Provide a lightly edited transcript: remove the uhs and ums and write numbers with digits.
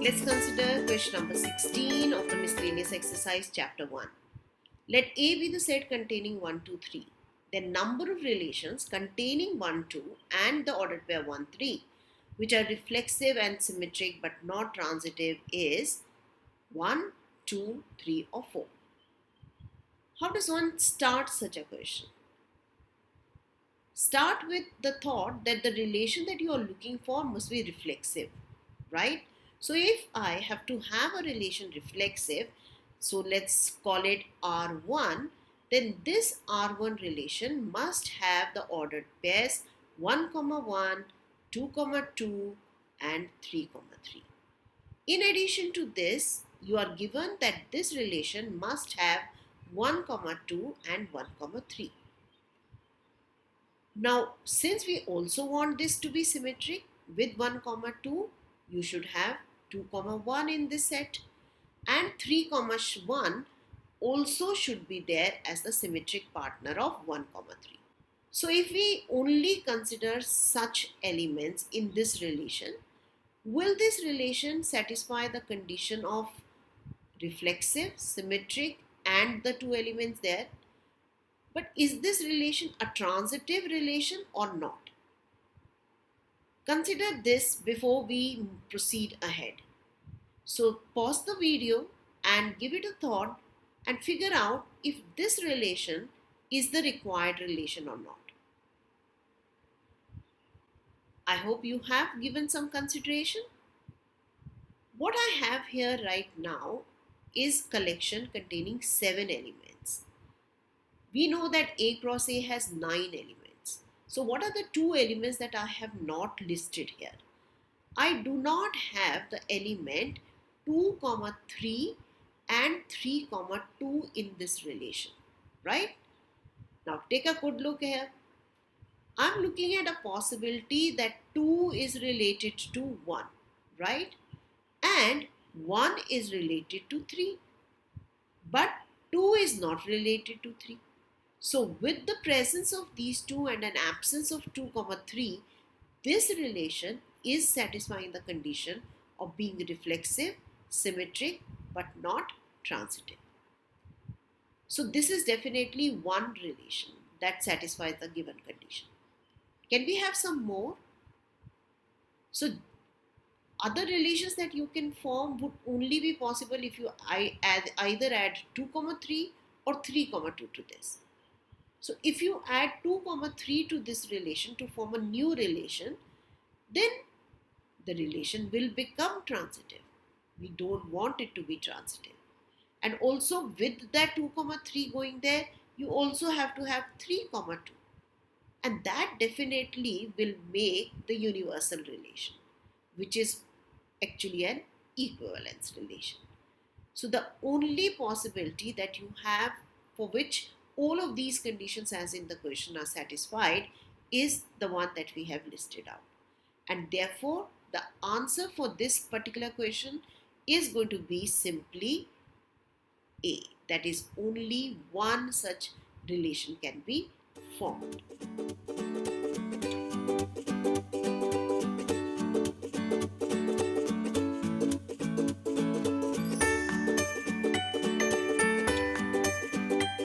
Let's consider question number 16 of the miscellaneous exercise chapter 1. Let A be the set containing 1, 2, 3. Then number of relations containing 1, 2 and the ordered pair 1, 3 which are reflexive and symmetric but not transitive is 1, 2, 3 or 4. How does one start such a question? Start with the thought that the relation that you are looking for must be reflexive, right? So if I have to have a relation reflexive, so let's call it R1, then this R1 relation must have the ordered pairs 1, 1, 2, 2 and 3, 3. In addition to this, you are given that this relation must have 1, 2 and 1, 3. Now, since we also want this to be symmetric, with 1, 2, you should have 2, 1 in this set, and 3, 1 also should be there as the symmetric partner of 1, 3. So, if we only consider such elements in this relation, will this relation satisfy the condition of reflexive, symmetric, and the two elements there? But is this relation a transitive relation or not? Consider this before we proceed ahead. So pause the video and give it a thought and figure out if this relation is the required relation or not. I hope you have given some consideration. What I have here right now is collection containing 7 elements. We know that A cross A has 9 elements. So what are the 2 elements that I have not listed here? I do not have the element 2, 3 and 3, 2 in this relation, right? Now take a good look here. I'm looking at a possibility that 2 is related to 1, right? And 1 is related to 3. But 2 is not related to 3. So with the presence of these two and an absence of 2, 3, this relation is satisfying the condition of being reflexive, symmetric, but not transitive. So this is definitely one relation that satisfies the given condition. Can we have some more? So other relations that you can form would only be possible if you either add 2, 3 or 3, 2 to this. So if you add 2, 3 to this relation to form a new relation, then the relation will become transitive. We don't want it to be transitive. And also with that 2, 3 going there, you also have to have 3, 2. And that definitely will make the universal relation, which is actually an equivalence relation. So the only possibility that you have for which all of these conditions as in the question are satisfied is the one that we have listed out. And therefore, the answer for this particular question is going to be simply A. That is, only one such relation can be formed.